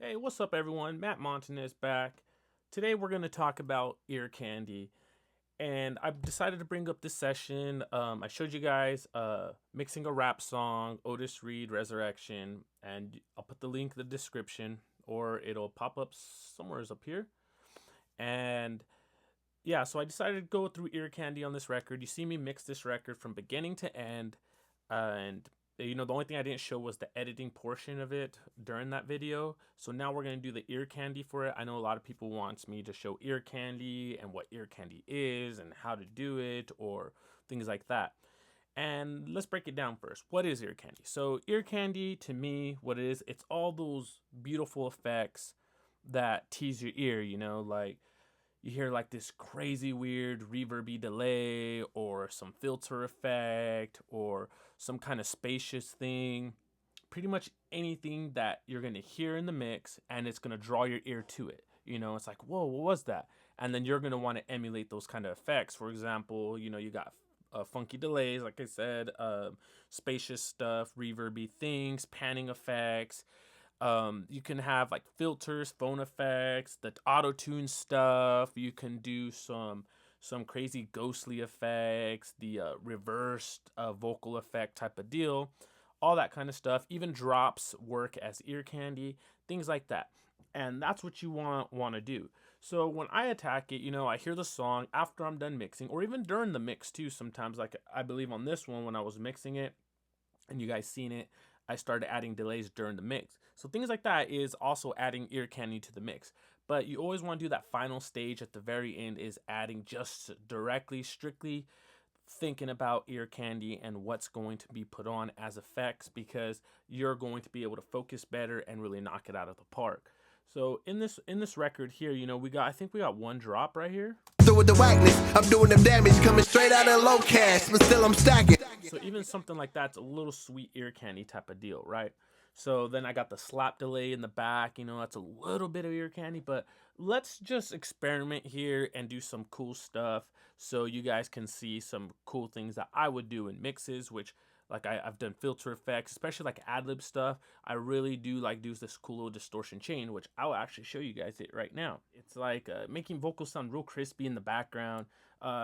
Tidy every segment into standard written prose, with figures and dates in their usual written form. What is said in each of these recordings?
Hey, what's up everyone? Matt Montanez back. Today we're going to talk about ear candy. And I've decided to bring up this session. I showed you guys mixing a rap song, Otis Reed, Resurrection. And I'll put the link in the description or it'll pop up somewhere up here. And yeah, so I decided to go through ear candy on this record. You see me mix this record from beginning to end. And the only thing I didn't show was the editing portion of it during that video. So now we're going to do the ear candy for it. I know a lot of people wants me to show ear candy and what ear candy is and how to do it or things like that. And let's break it down first. What is ear candy? So ear candy, to me, what it is, it's all those beautiful effects that tease your ear, like you hear like this crazy weird reverby delay or some filter effect or some kind of spacious thing. Pretty much anything that you're going to hear in the mix and it's going to draw your ear to it. It's like, whoa, what was that? And then you're going to want to emulate those kind of effects. For example, you got funky delays, like I said, spacious stuff, reverby things, panning effects. You can have like filters, phone effects, the auto-tune stuff. You can do some crazy ghostly effects, the reversed vocal effect type of deal, all that kind of stuff. Even drops work as ear candy, things like that. And that's what you want to do. So when I attack it, I hear the song after I'm done mixing, or even during the mix too. Sometimes, like I believe on this one when I was mixing it, and you guys seen it, I started adding delays during the mix. So things like that is also adding ear candy to the mix. But you always want to do that final stage at the very end is adding just directly, strictly thinking about ear candy and what's going to be put on as effects, because you're going to be able to focus better and really knock it out of the park. So in this record here, I think we got one drop right here. So with the whackness, I'm doing them damage coming straight out of low cash, but still I'm stacking. So even something like that's a little sweet ear candy type of deal, right? So then I got the slap delay in the back, that's a little bit of ear candy, but let's just experiment here and do some cool stuff so you guys can see some cool things that I would do in mixes, which like I've done filter effects, especially like ad-lib stuff. I really do like do this cool little distortion chain, which I'll actually show you guys it right now. It's like making vocals sound real crispy in the background.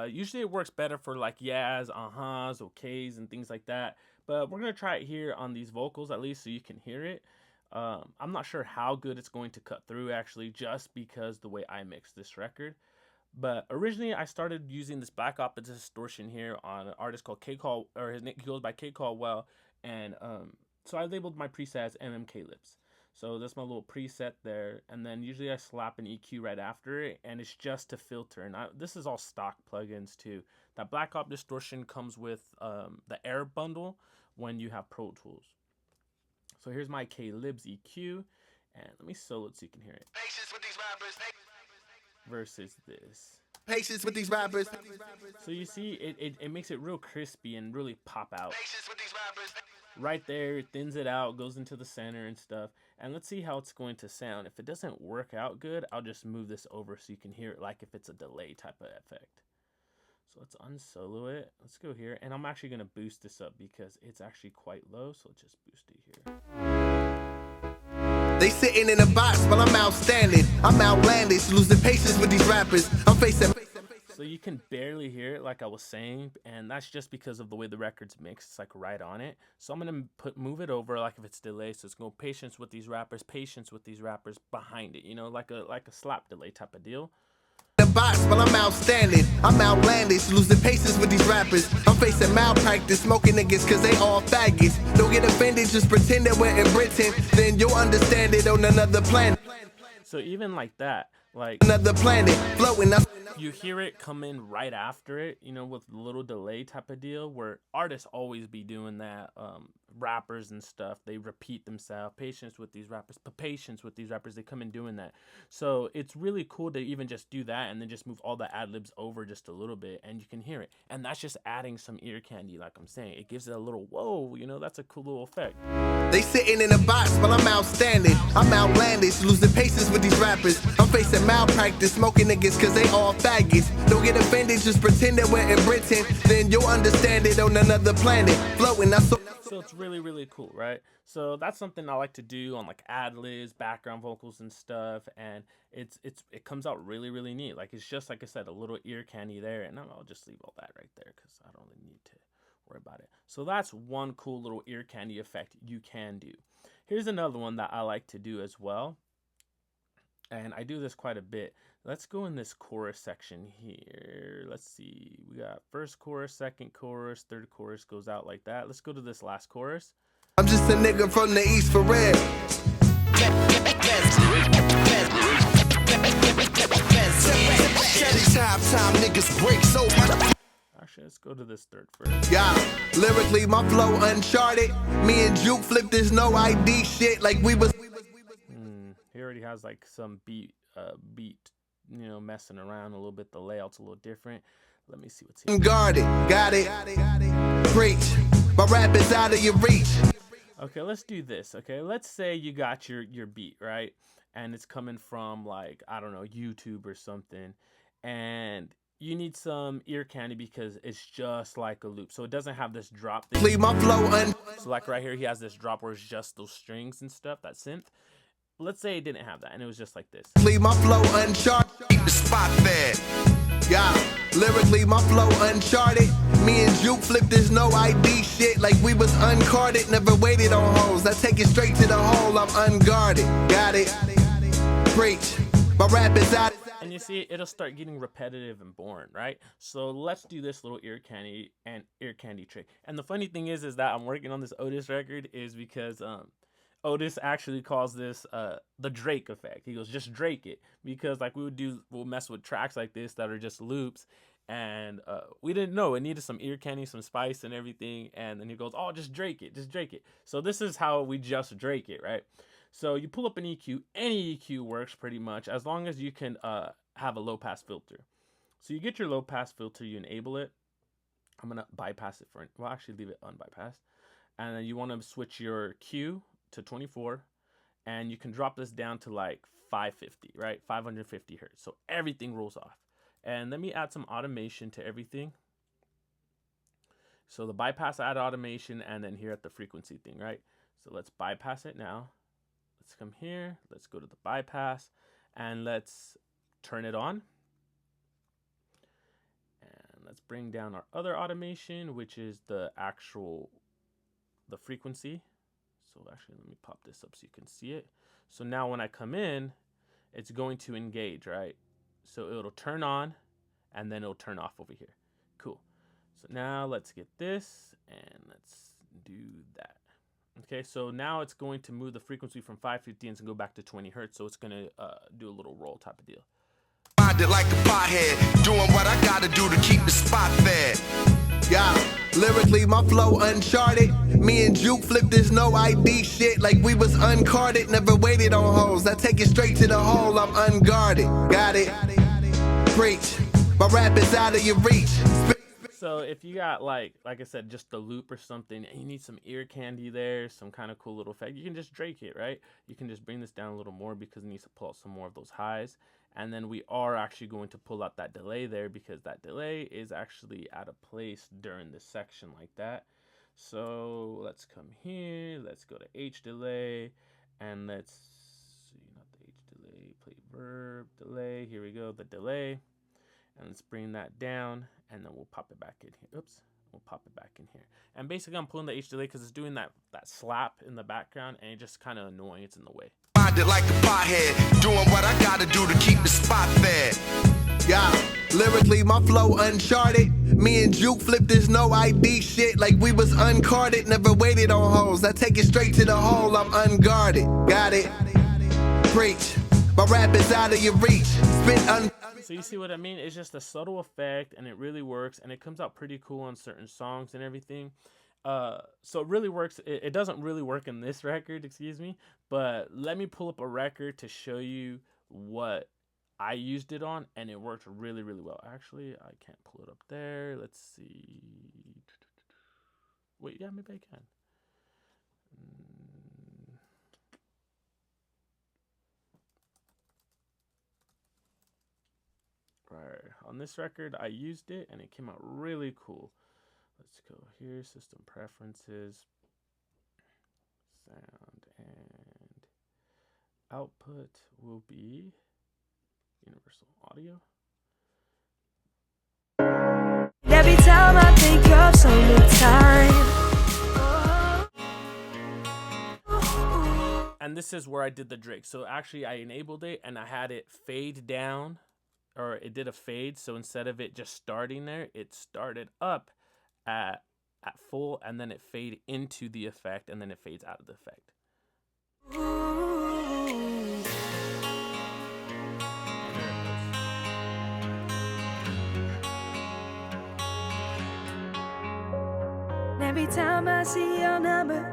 Usually it works better for like yeahs, uh-huhs, okays, and things like that. But we're going to try it here on these vocals at least so you can hear it. I'm not sure how good it's going to cut through actually, just because the way I mixed this record. But originally I started using this black opera distortion here on an artist called K. Call, or he goes by K. Caldwell, and so I labeled my preset as MMK Lips. So that's my little preset there, and then usually I slap an EQ right after it, and it's just to filter. And this is all stock plugins too. That black op distortion comes with the Air bundle when you have Pro Tools. So here's my K-Libs EQ, and let me solo it so you can hear it. Patience with these rappers. Versus this. Patience with these rappers. So you see, it makes it real crispy and really pop out. Patience with these rappers. Right there, it thins it out, goes into the center and stuff. And let's see how it's going to sound. If it doesn't work out good, I'll just move this over so you can hear it like if it's a delay type of effect. So let's unsolo it. Let's go here. And I'm actually going to boost this up because it's actually quite low. So let's just boost it here. They sitting in a box while I'm outstanding. I'm outlandish, losing patience with these rappers. I'm facing. So you can barely hear it, like I was saying, and that's just because of the way the record's mixed. It's like right on it. So I'm gonna move it over like if it's delayed. So it's going patience with these rappers behind it. Like a slap delay type of deal. The box while I'm outstanding. I'm outlandish, losing patience with these rappers. I'm facing malpractice, smoking niggas cause they all faggots. Don't get offended, just pretend that we're in Britain. Then you'll understand it on another planet. So even like that, like another planet, floating up. You hear it come in right after it, with a little delay type of deal, where artists always be doing that. Rappers and stuff, they repeat themselves. Patience with these rappers, they come in doing that. So it's really cool to even just do that and then just move all the ad-libs over just a little bit and you can hear it. And that's just adding some ear candy, like I'm saying. It gives it a little whoa, that's a cool little effect. They sitting in a box while I'm outstanding. I'm outlandish, losing patience with these rappers. I'm facing malpractice, smoking niggas cause they all faggots. Don't get offended, just pretend that we're in Britain. Then you'll understand it on another planet, floating. So it's really, really cool, right? So that's something I like to do on like ad libs, background vocals and stuff, and it comes out really, really neat. Like it's just like I said, a little ear candy there, and I'll just leave all that right there because I don't really need to worry about it. So that's one cool little ear candy effect you can do. Here's another one that I like to do as well, and I do this quite a bit. Let's go in this chorus section here. Let's see. We got first chorus, second chorus, third chorus goes out like that. Let's go to this last chorus. I'm just a nigga from the East for real. Actually, let's go to this third first. Yeah, lyrically my flow uncharted. Me and Juke flipped this no ID shit like we was. He already has like some beat, messing around a little bit. The layout's a little different. Let me see what's here. Guarded, got it. Preach. My rap is out of your reach. Okay, let's do this. Okay, let's say you got your beat, right? And it's coming from like, I don't know, YouTube or something. And you need some ear candy because it's just like a loop. So it doesn't have this drop thing. Leave my flow So like right here, he has this drop where it's just those strings and stuff, that synth. Let's say it didn't have that and it was just like this. Leave my flow uncharted. Keep the spot there. Yeah, lyrically my flow uncharted. Me and Juke flipped this no ID shit like we was uncarded. Never waited on hoes. I take it straight to the hole. I'm unguarded. Got it. Preach. My rap is out. And you see, it'll start getting repetitive and boring, right? So let's do this little ear candy trick. And the funny thing is that I'm working on this Otis record is because Otis actually calls this the Drake effect. He goes, just Drake it, because like we'll mess with tracks like this that are just loops, and we didn't know it needed some ear candy, some spice, and everything. And then he goes, oh, just Drake it, just Drake it. So this is how we just Drake it, right? So you pull up an EQ. Any EQ works pretty much as long as you can have a low pass filter. So you get your low pass filter, you enable it. I'm gonna bypass it well, actually leave it unbypassed, and then you want to switch your Q to 24, and you can drop this down to like 550, right? 550 hertz. So everything rolls off. And let me add some automation to everything. So the bypass, add automation, and then here at the frequency thing, right? So let's bypass it now. Let's come here. Let's go to the bypass, and let's turn it on. And let's bring down our other automation, which is the frequency. So actually, let me pop this up so you can see it. So now when I come in, it's going to engage, right? So it'll turn on, and then it'll turn off over here. Cool. So now let's get this, and let's do that. Okay, so now it's going to move the frequency from 550 and go back to 20 hertz. So it's going to do a little roll type of deal. Like a pothead, doing what I gotta do to keep the spot fed. Yeah, lyrically my flow uncharted. Me and Juke flipped this no ID shit like we was uncarded. Never waited on hoes. I take it straight to the hole. I'm unguarded. Got it. Preach. My rap is out of your reach. So if you got like I said, just the loop or something, and you need some ear candy there, some kind of cool little effect, you can just Drake it, right? You can just bring this down a little more because it needs to pull out some more of those highs. And then we are actually going to pull out that delay there because that delay is actually out of place during this section like that. So let's come here, let's go to H delay, and let's see, not the H delay, play verb delay. Here we go, the delay. And let's bring that down, and then we'll pop it back in here. Oops, we'll pop it back in here. And basically, I'm pulling the H delay because it's doing that slap in the background, and it's just kind of annoying. It's in the way. Like a pothead, doing what I gotta do to keep the spot fed. Yeah, lyrically my flow uncharted. Me and Juke flipped this no ID shit like we was uncarded. Never waited on hoes. I take it straight to the hole. I'm unguarded. Got it. Preach. My rap is out of your reach. So you see what I mean? It's just a subtle effect, and it really works, and it comes out pretty cool on certain songs and everything. So it really works. It doesn't really work in this record, excuse me, but let me pull up a record to show you what I used it on, and it worked really, really well. Actually, I can't pull it up there. Let's see. Wait, yeah, maybe I can. Right, on this record, I used it, and it came out really cool. Let's go here, system preferences. sound, and output will be universal audio. Every time I think of summertime. And this is where I did the Drake. So actually I enabled it and I had it fade down, or it did a fade. So instead of it just starting there, it started up at full, and then it fade into the effect, and then it fades out of the effect. Every time I see your number,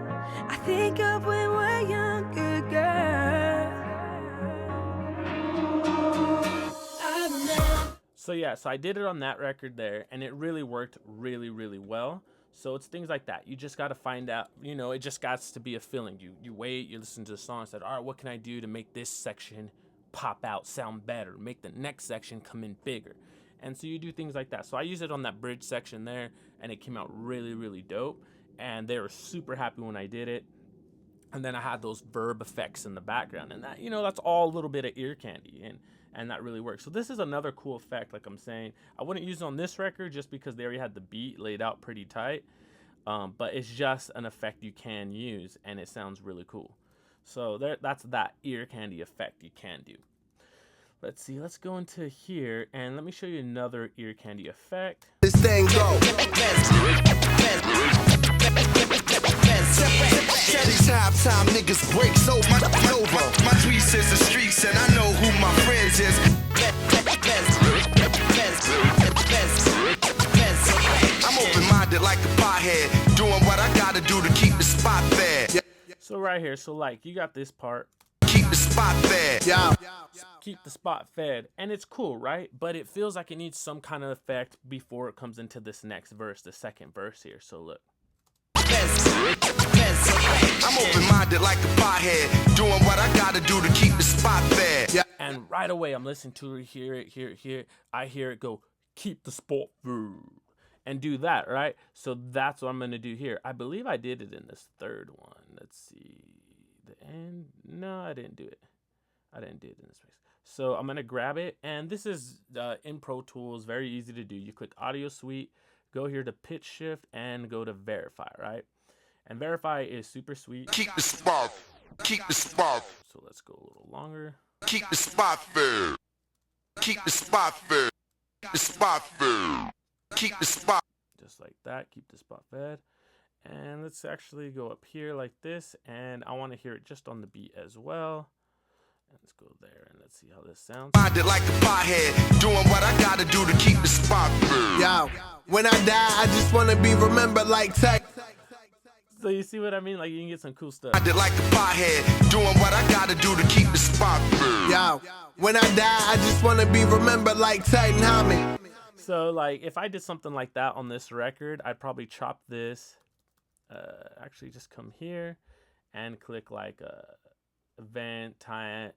I think of when we're younger, girl. So yeah, so I did it on that record there, and it really worked really, really well. So it's things like that. You just got to find out, it just got to be a feeling. You wait, you listen to the song, and said, all right, what can I do to make this section pop out, sound better, make the next section come in bigger? And so you do things like that. So I used it on that bridge section there, and it came out really, really dope. And they were super happy when I did it. And then I had those verb effects in the background, and that, that's all a little bit of ear candy, and that really works. So this is another cool effect. Like I'm saying, I wouldn't use it on this record just because they already had the beat laid out pretty tight. But it's just an effect you can use, and it sounds really cool. So that's that ear candy effect you can do. Let's see, let's go into here, and let me show you another ear candy effect. This thing go. These halftime niggas break so much over. My tweets is the streets, and I know who my friends is. I'm open-minded like a pothead, doing what I gotta do to keep the spot fed. So right here, so like you got this part. Keep the spot fed. Yeah. Keep the spot fed, and it's cool, right? But it feels like it needs some kind of effect before it comes into this next verse, the second verse here. So look. I'm open-minded like a pothead, doing what I gotta do to keep the spot fed. Yeah. And right away, I'm listening to it, hear it. I hear it go, keep the spot fed, and do that, right? So that's what I'm gonna do here. I believe I did it in this third one. Let's see, the end. No, I didn't do it. I didn't do it in this place. So I'm gonna grab it, and this is in Pro Tools, very easy to do. You click Audio Suite, go here to Pitch Shift, and go to Verify, right? And Verify is super sweet. Keep the spot. Keep the spot. So let's go a little longer. Keep the spot fed. Keep the spot fed. Keep the spot fed. Keep the spot. Just like that. Keep the spot fed. And let's actually go up here like this, and I want to hear it just on the beat as well. And let's go there, and let's see how this sounds. Minded like a pothead, doing what I gotta do to keep the spot fed. Yo, when I die, I just wanna be remembered like Tech. So you see what I mean? Like you can get some cool stuff. I did like a pothead, doing what I gotta do to keep the spot fed. Yo, when I die, I just wanna be remembered like Titan Homie. So like if I did something like that on this record, I'd probably chop this. Actually just come here and click like event time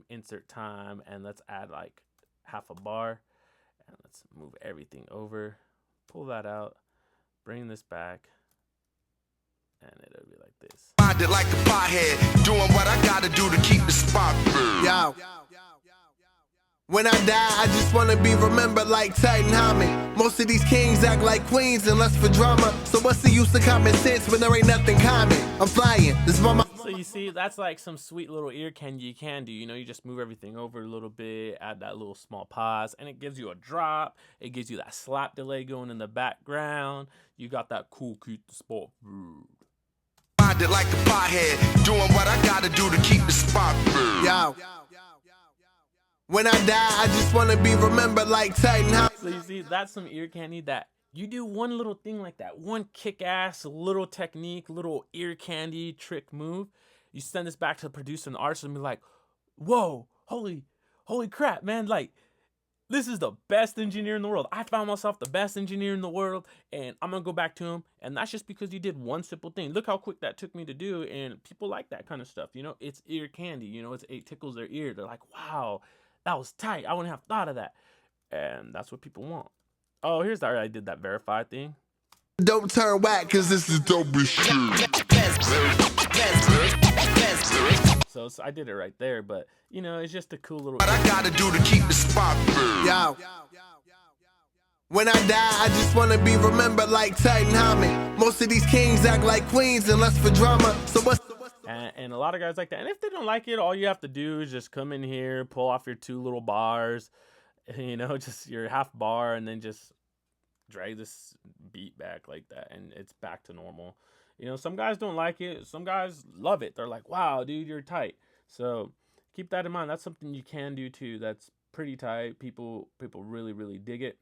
insert time, and let's add like half a bar, and let's move everything over, pull that out, bring this back, and it'll be like this. I did like a pothead, doing what I gotta do to keep the spot fed. Yo. When I die, I just wanna be remembered like Titan Homie. Most of these kings act like queens and lust for drama. So what's the use of common sense when there ain't nothing common? I'm flying. This is my. So you see, that's like some sweet little ear candy you can do. You just move everything over a little bit, add that little small pause, and it gives you a drop. It gives you that slap delay going in the background. You got that cool keep the spot. I did like a pothead, doing what I gotta do to keep the spot fed. Yo. When I die, I just wanna be remembered like Titan Homie. So you see, that's some ear candy that you do one little thing like that, one kick-ass little technique, little ear candy trick move. You send this back to the producer and the artist and be like, whoa, holy crap, man. Like, this is the best engineer in the world. I found myself the best engineer in the world, and I'm gonna go back to him. And that's just because you did one simple thing. Look how quick that took me to do, and people like that kind of stuff. It's ear candy. It tickles their ear. They're like, wow, that was tight. I wouldn't have thought of that. And that's what people want. Oh, here's I did that verify thing. Don't turn whack, cause this is dope as shit. So I did it right there, but you know, it's just a cool little. What I gotta do to keep the spot burn. Yo. When I die, I just wanna be remembered like Tutankhamun. Most of these kings act like queens and lust for drama. So what's and a lot of guys like that. And if they don't like it, all you have to do is just come in here, pull off your 2 little bars, you know, just your half bar, and then just drag this beat back like that, and it's back to normal. You know, some guys don't like it, some guys love it. They're like, wow, dude, you're tight. So keep that in mind. That's something you can do too. That's pretty tight. People really dig it.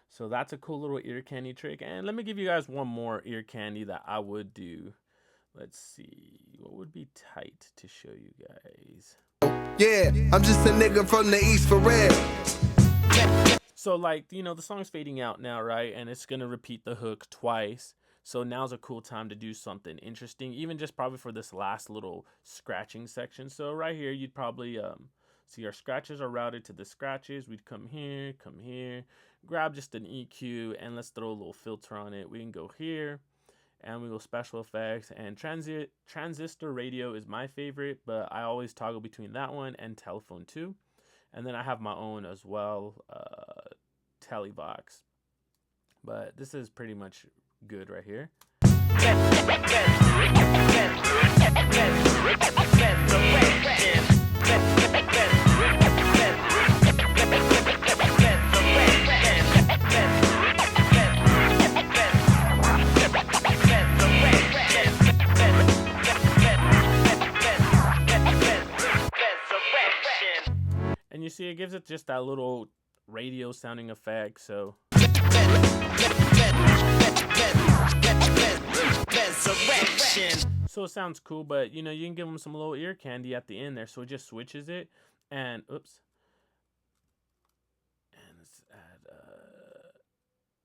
So that's a cool little ear candy trick. And let me give you guys one more ear candy that I would do. Let's see, what would be tight to show you guys? Yeah, I'm just a nigga from the East for real. So like, you know, the song's fading out now, right? And it's gonna repeat the hook twice. So now's a cool time to do something interesting, even just probably for this last little scratching section. So right here, you'd probably see our scratches are routed to the scratches. We'd come here, grab just an EQ, and let's throw a little filter on it. We can go here, and we go special effects, and transistor radio is my favorite, but I always toggle between that one and telephone too. And then I have my own as well, Televox. But this is pretty much good right here. And you see it gives it just that little radio sounding effect, so it sounds cool, but you know, you can give them some little ear candy at the end there, so it just switches it. And oops, and let's add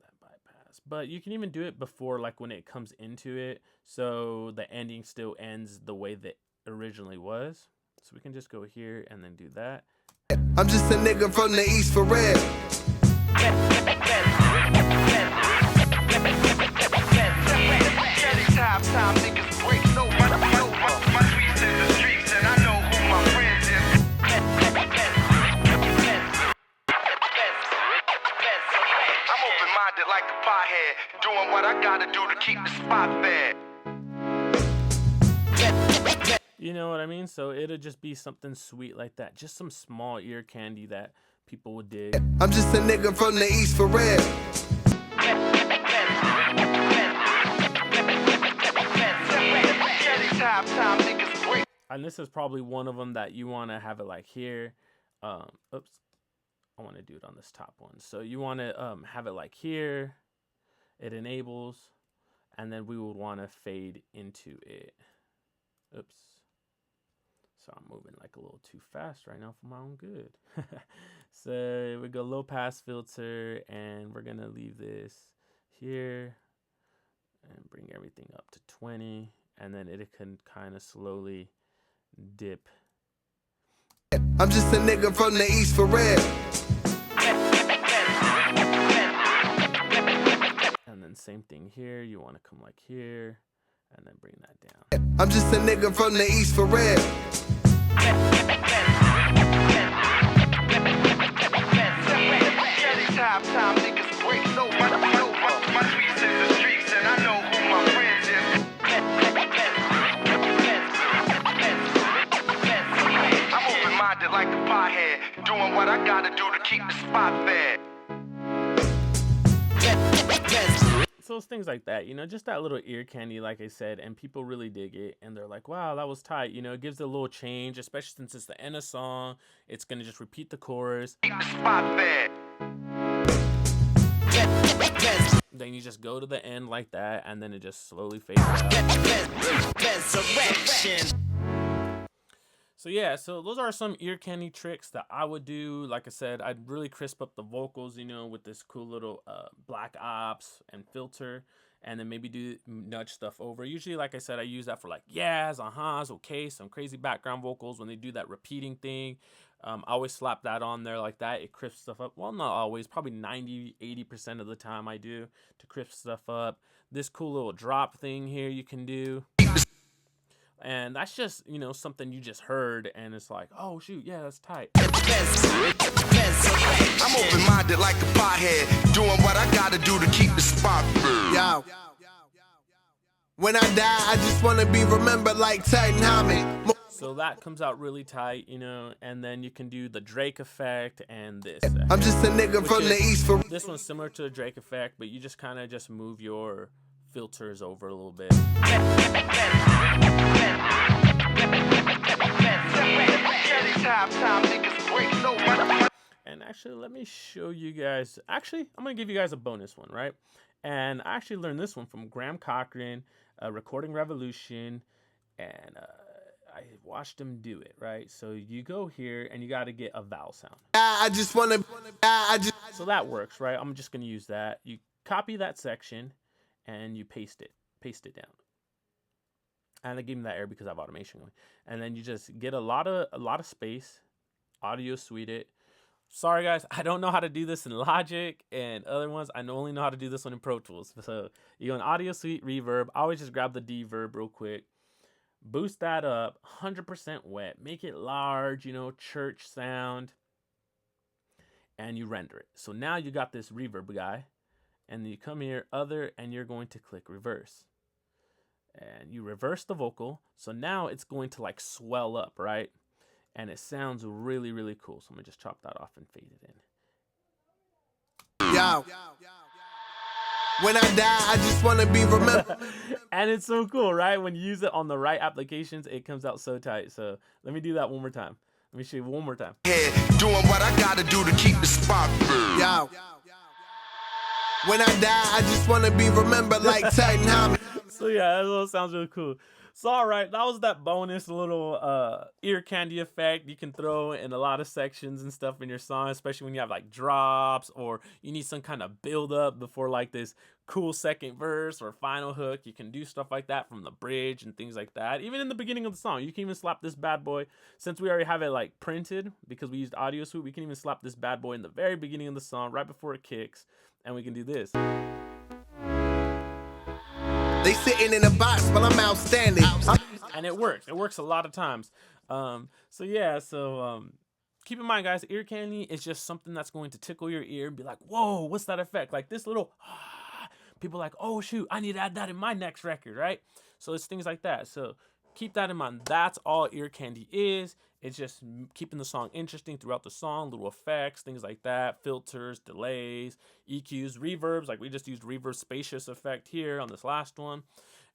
that bypass. But you can even do it before, like when it comes into it, so the ending still ends the way that originally was. So we can just go here and then do that. I'm just a nigga from the East for real. Time niggas break so much my streets in the streets, and I know who my friends is. I'm open-minded like a pothead, doing what I gotta do to keep the spot fed. You know what I mean? So it'll just be something sweet like that. Just some small ear candy that people would dig. I'm just a nigga from the East for real. And this is probably one of them that you want to have it like here. Oops. I want to do it on this top one. So you want to have it like here. It enables. And then we would want to fade into it. Oops. So I'm moving like a little too fast right now for my own good. So we go low pass filter, and we're going to leave this here and bring everything up to 20. And then it can kind of slowly dip. I'm just a nigga from the East for real. And then same thing here. You want to come like here and then bring that down. I'm just a nigga from the East for real. Time niggas break so much my streets in the streets, and I know who my friends is. I'm open-minded like a pothead, doing what I gotta do to keep the spot fed. So it's things like that, you know, just that little ear candy, like I said, and people really dig it, and they're like, wow, that was tight. You know, it gives it a little change, especially since it's the end of song. It's gonna just repeat the chorus. Keep the spot fed. Then you just go to the end like that, and then it just slowly fades out. So yeah, so those are some ear candy tricks that I would do. Like I said, I'd really crisp up the vocals, you know, with this cool little black ops and filter, and then maybe do nudge stuff over. Usually, like I said, I use that for like yes, uh-huhs, okay, some crazy background vocals when they do that repeating thing. I always slap that on there like that. It crisps stuff up. Well, not always, probably 90-80% of the time I do to crisp stuff up. This cool little drop thing here you can do. And that's just, you know, something you just heard and it's like, oh shoot, yeah, that's tight. I'm open-minded like a pothead, doing what I gotta do to keep the spot. Yo. When I die, I just wanna be remembered like Titan. So that comes out really tight, you know, and then you can do the Drake effect and this. I'm just a nigga from the east for. This one's similar to the Drake effect, but you just kind of just move your filters over a little bit. And actually, let me show you guys. Actually, I'm going to give you guys a bonus one, right? And I actually learned this one from Graham Cochran, Recording Revolution, and I watched him do it, right? So you go here and you got to get a vowel sound. I just want to. So that works, right? I'm just going to use that. You copy that section and you paste it down. And I gave him that error because I have automation going. And then you just get a lot of space, audio suite it. Sorry guys, I don't know how to do this in Logic and other ones. I only know how to do this one in Pro Tools. So you go in Audio Suite, Reverb. I always just grab the D-Verb real quick. Boost that up, 100% wet. Make it large, you know, church sound. And you render it. So now you got this reverb guy. And you come here, other, and you're going to click reverse. And you reverse the vocal. So now it's going to like swell up, right? And it sounds really, really cool. So I'm going to just chop that off and fade it in. Yo. When I die, I just want to be remembered. And it's so cool, right? When you use it on the right applications, it comes out so tight. So let me do that one more time. Let me show you one more time. Yeah, doing what I got to do to keep the spot. Yo. When I die, I just want to be remembered like Titan. So yeah, that little sounds really cool. So all right, that was that bonus little ear candy effect you can throw in a lot of sections and stuff in your song, especially when you have like drops or you need some kind of build up before like this cool second verse or final hook. You can do stuff like that from the bridge and things like that. Even in the beginning of the song, you can even slap this bad boy. Since we already have it like printed because we used Audio Suite, we can even slap this bad boy in the very beginning of the song right before it kicks, and we can do this. They sitting in a box, but I'm outstanding. And it works. It works a lot of times. So yeah, keep in mind, guys, ear candy is just something that's going to tickle your ear and be like, whoa, what's that effect? Like this little, people are like, oh shoot, I need to add that in my next record, right? So it's things like that. So keep that in mind. That's all ear candy is. It's just keeping the song interesting throughout the song, little effects, things like that, filters, delays, EQs, reverbs. Like we just used reverb spacious effect here on this last one.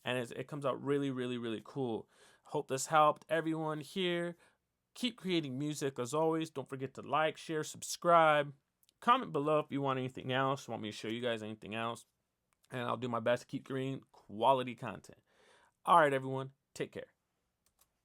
And it comes out really, really, really cool. Hope this helped everyone here. Keep creating music as always. Don't forget to like, share, subscribe. Comment below if you want anything else. Want me to show you guys anything else. And I'll do my best to keep creating quality content. All right, everyone. Take care.